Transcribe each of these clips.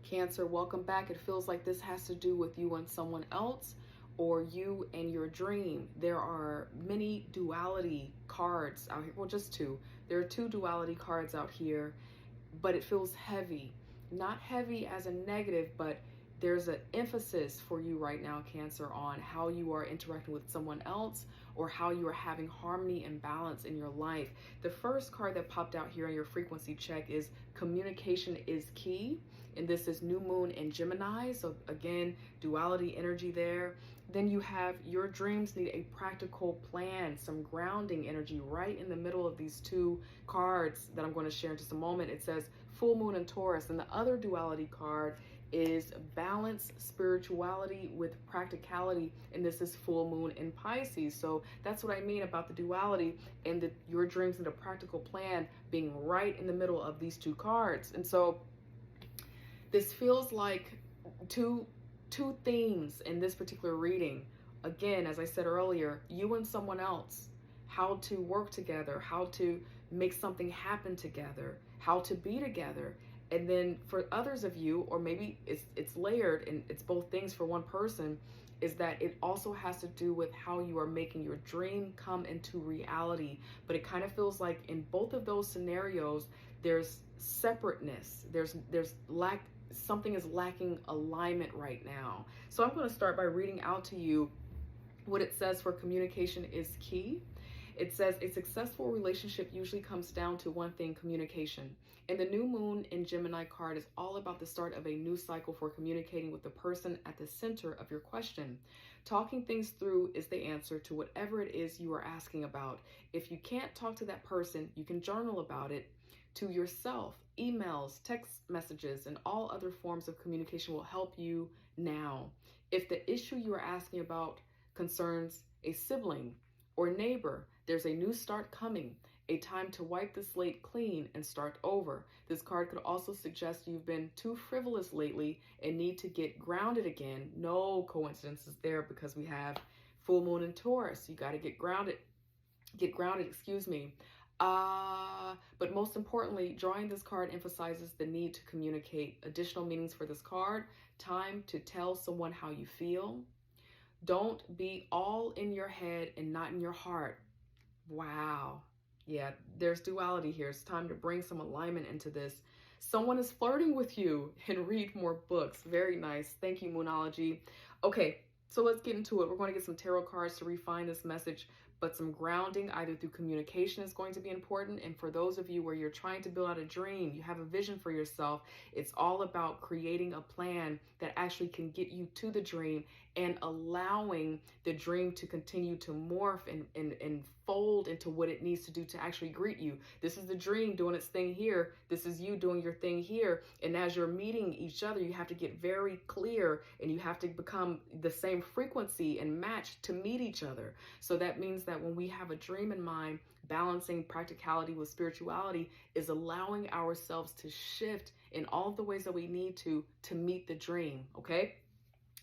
Cancer, welcome back. It feels like this has to do with you and someone else, or you and your dream. There are many duality cards out here. Well, just two. There are two duality cards out here, but it feels heavy. Not heavy as a negative, but there's an emphasis for you right now, Cancer, on how you are interacting with someone else or how you are having harmony and balance in your life. The first card that popped out here in your frequency check is communication is key. And this is new moon in Gemini. So again, duality energy there. Then you have your dreams need a practical plan, some grounding energy right in the middle of these two cards that I'm going to share in just a moment. It says full moon in Taurus, and the other duality card is balance spirituality with practicality, and this is full moon in Pisces. So that's what I mean about the duality and your dreams and a practical plan being right in the middle of these two cards. And so this feels like two themes in this particular reading. Again, as I said earlier, you and someone else, how to work together, how to make something happen together, how to be together. And then for others of you, or maybe it's layered and it's both things for one person, is that it also has to do with how you are making your dream come into reality. But it kind of feels like in both of those scenarios, there's separateness. There's something is lacking alignment right now. So I'm going to start by reading out to you what it says for communication is key. It says a successful relationship usually comes down to one thing: communication. And the new moon in Gemini card is all about the start of a new cycle for communicating with the person at the center of your question. Talking things through is the answer to whatever it is you are asking about. If you can't talk to that person, you can journal about it to yourself. Emails, text messages, and all other forms of communication will help you now. If the issue you are asking about concerns a sibling or neighbor, there's a new start coming, a time to wipe the slate clean and start over. This card could also suggest you've been too frivolous lately and need to get grounded again. No coincidences there, because we have full moon in Taurus. You got to get grounded, excuse me. But most importantly, drawing this card emphasizes the need to communicate. Additional meanings for this card: time to tell someone how you feel. Don't be all in your head and not in your heart. Wow. Yeah, there's duality here. It's time to bring some alignment into this. Someone is flirting with you, and read more books. Very nice. Thank you, Moonology. Okay, so let's get into it. We're going to get some tarot cards to refine this message, but some grounding either through communication is going to be important. And for those of you where you're trying to build out a dream, you have a vision for yourself, it's all about creating a plan that actually can get you to the dream and allowing the dream to continue to morph and fold into what it needs to do to actually greet you. This is the dream doing its thing here. This is you doing your thing here. And as you're meeting each other, you have to get very clear and you have to become the same frequency and match to meet each other. So that means that when we have a dream in mind, balancing practicality with spirituality is allowing ourselves to shift in all of the ways that we need to meet the dream, okay?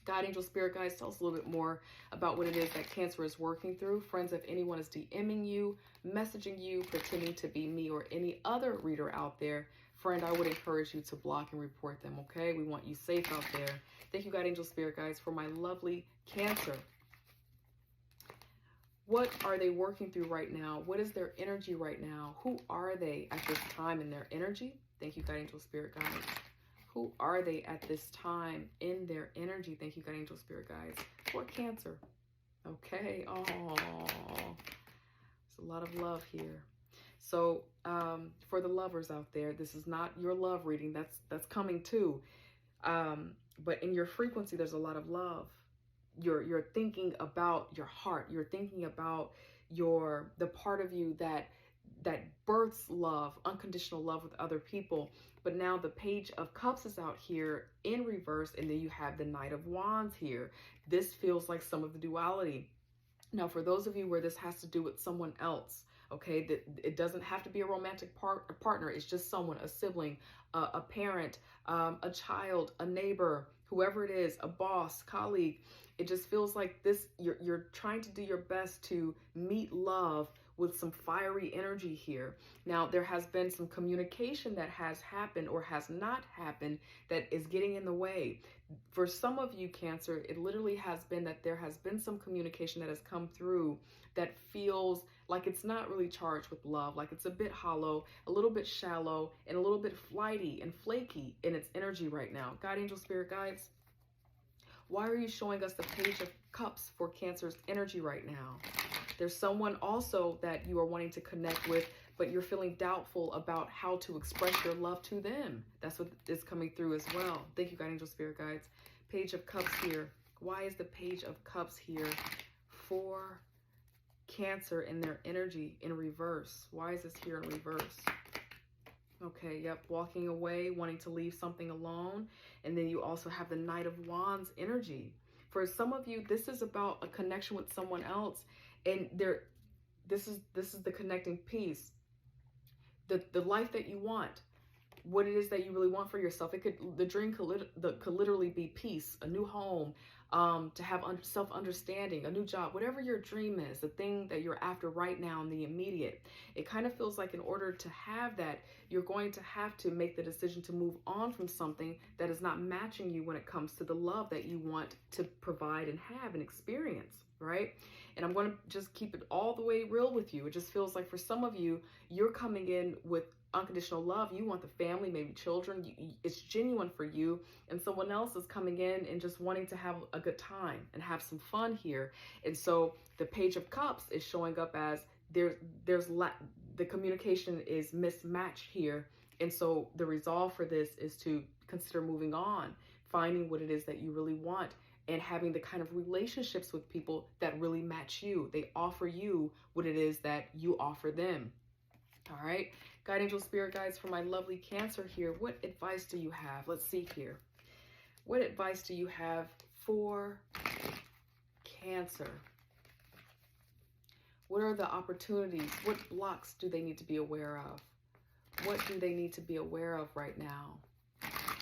God, angel, spirit guides, tell us a little bit more about what it is that Cancer is working through. Friends, if anyone is DMing you, messaging you, pretending to be me or any other reader out there, friend, I would encourage you to block and report them, okay? We want you safe out there. Thank you, God, angel, spirit guides, for my lovely Cancer. What are they working through right now? What is their energy right now? Who are they at this time in their energy? Thank you, God, angel, spirit guides. Who are they at this time in their energy? Thank you, God, angel, spirit guides, for Cancer. Okay. Oh, there's a lot of love here. So for the lovers out there, this is not your love reading. That's coming too. But in your frequency, there's a lot of love. You're thinking about your heart. You're thinking about the part of you that births love, unconditional love with other people. But now the Page of Cups is out here in reverse, and then you have the Knight of Wands here. This feels like some of the duality. Now, for those of you where this has to do with someone else, okay, that it doesn't have to be a romantic partner. It's just someone, a sibling, a parent, a child, a neighbor, whoever it is, a boss, colleague. It just feels like this, you're trying to do your best to meet love with some fiery energy here. Now, there has been some communication that has happened or has not happened that is getting in the way. For some of you, Cancer, it literally has been that there has been some communication that has come through that feels like it's not really charged with love, like it's a bit hollow, a little bit shallow, and a little bit flighty and flaky in its energy right now. God, angel, spirit guides, why are you showing us the Page of Cups for Cancer's energy right now? There's someone also that you are wanting to connect with, but you're feeling doubtful about how to express your love to them. That's what is coming through as well. Thank you, God, angel, spirit guides. Page of Cups here. Why is the Page of Cups here for Cancer in their energy in reverse? Why is this here in reverse? Okay, yep, walking away, wanting to leave something alone. And then you also have the Knight of Wands energy. For some of you, this is about a connection with someone else, and this is the connecting piece. The life that you want, what it is that you really want for yourself. The dream could literally be peace, a new home, to have self-understanding, a new job, whatever your dream is, the thing that you're after right now in the immediate. It kind of feels like in order to have that, you're going to have to make the decision to move on from something that is not matching you when it comes to the love that you want to provide and have and experience, right? And I'm going to just keep it all the way real with you. It just feels like for some of you, you're coming in with unconditional love. You want the family, maybe children. It's genuine for you. And someone else is coming in and just wanting to have a good time and have some fun here. And so the Page of Cups is showing up as the communication is mismatched here. And so the resolve for this is to consider moving on, finding what it is that you really want, and having the kind of relationships with people that really match you. They offer you what it is that you offer them. All right, God, angel, spirit guides, for my lovely Cancer here, what advice do you have? Let's see here. What advice do you have for Cancer? What are the opportunities? What blocks do they need to be aware of? What do they need to be aware of right now?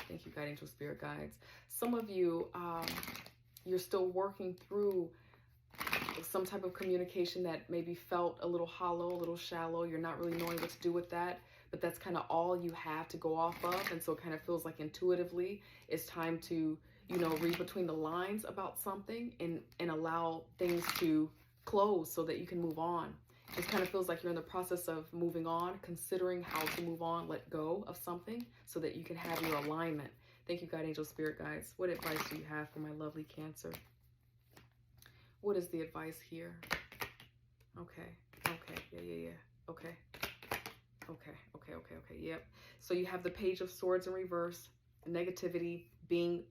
Thank you, God, angel, spirit guides. Some of you, you're still working through some type of communication that maybe felt a little hollow, a little shallow. You're not really knowing what to do with that, but that's kind of all you have to go off of. And so it kind of feels like intuitively it's time to, read between the lines about something and allow things to close so that you can move on. It just kind of feels like you're in the process of moving on, considering how to move on, let go of something so that you can have your alignment. Thank you, God, angel, spirit guides. What advice do you have for my lovely Cancer? What is the advice here? Okay. Yeah. Okay. Yep. So you have the Page of Swords in reverse, negativity, being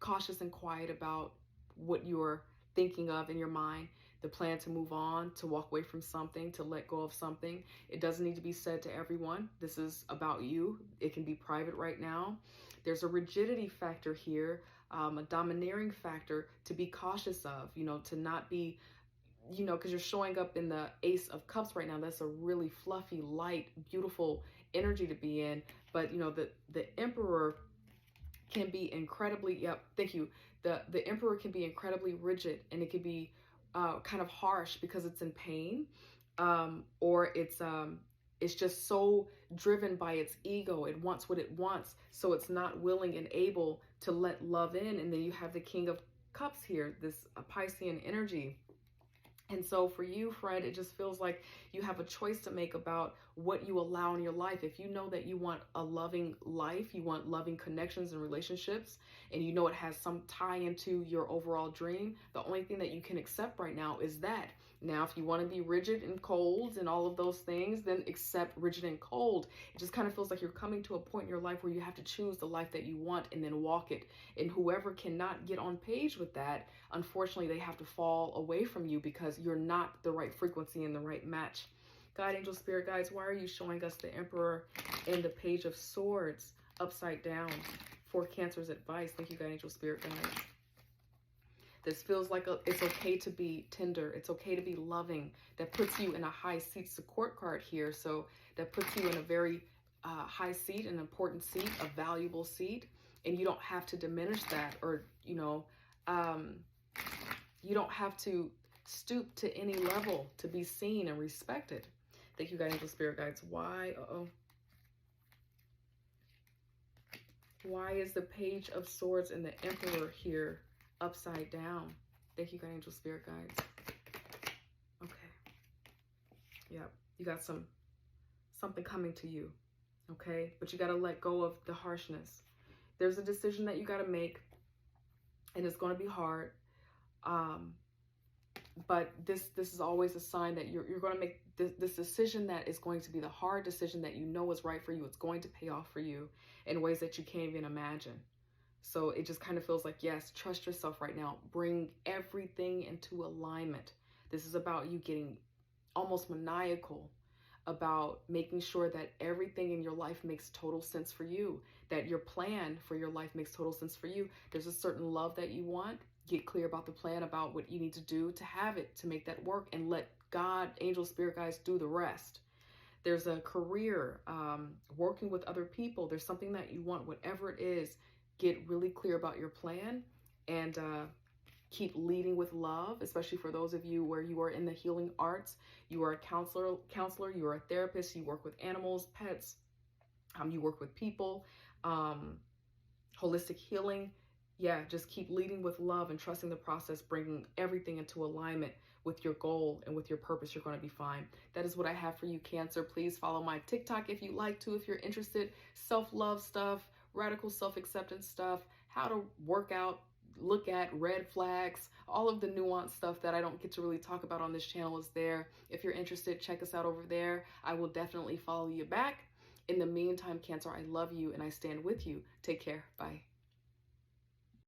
cautious and quiet about what you're thinking of in your mind, the plan to move on, to walk away from something, to let go of something. It doesn't need to be said to everyone. This is about you. It can be private right now. There's a rigidity factor here, a domineering factor to be cautious of, to not be, because you're showing up in the Ace of Cups right now. That's a really fluffy, light, beautiful energy to be in. But, the Emperor can be incredibly, thank you. The Emperor can be incredibly rigid, and it can be kind of harsh because it's in pain, or it's just so driven by its ego. It wants what it wants, so it's not willing and able to let love in. And then you have the King of Cups here, this Piscean energy. And so for you, friend, it just feels like you have a choice to make about what you allow in your life. If you know that you want a loving life, you want loving connections and relationships, and you know it has some tie into your overall dream, the only thing that you can accept right now is that. Now, if you want to be rigid and cold and all of those things, then accept rigid and cold. It just kind of feels like you're coming to a point in your life where you have to choose the life that you want and then walk it. And whoever cannot get on page with that, unfortunately, they have to fall away from you because you're not the right frequency and the right match. God, angel, spirit guides, why are you showing us the Emperor and the Page of Swords upside down for Cancer's advice? Thank you, God, angel, spirit guides. This feels like it's okay to be tender. It's okay to be loving. That puts you in a high seat. It's a court card here. So that puts you in a very high seat, an important seat, a valuable seat. And you don't have to diminish that, or, you don't have to stoop to any level to be seen and respected. Thank you, God, angel, spirit guides. Why? Why is the Page of Swords and the Emperor here upside down? Thank you, God, angel, spirit guides. Okay. Yep. You got something coming to you. Okay. But you got to let go of the harshness. There's a decision that you got to make, and it's going to be hard. But this is always a sign that you're going to make this decision that is going to be the hard decision that you know is right for you. It's going to pay off for you in ways that you can't even imagine. So it just kind of feels like, yes, trust yourself right now. Bring everything into alignment. This is about you getting almost maniacal about making sure that everything in your life makes total sense for you, that your plan for your life makes total sense for you. There's a certain love that you want. Get clear about the plan, about what you need to do to have it, to make that work, and let God, angel, spirit guides do the rest. There's a career, working with other people. There's something that you want, whatever it is. Get really clear about your plan, and keep leading with love, especially for those of you where you are in the healing arts. You are a counselor, you are a therapist, you work with animals, pets, you work with people, holistic healing. Yeah, just keep leading with love and trusting the process, bringing everything into alignment with your goal and with your purpose. You're going to be fine. That is what I have for you, Cancer. Please follow my TikTok if you like to, if you're interested. Self-love stuff, radical self-acceptance stuff, how to work out, look at red flags, all of the nuanced stuff that I don't get to really talk about on this channel is there. If you're interested, check us out over there. I will definitely follow you back. In the meantime, Cancer, I love you and I stand with you. Take care. Bye.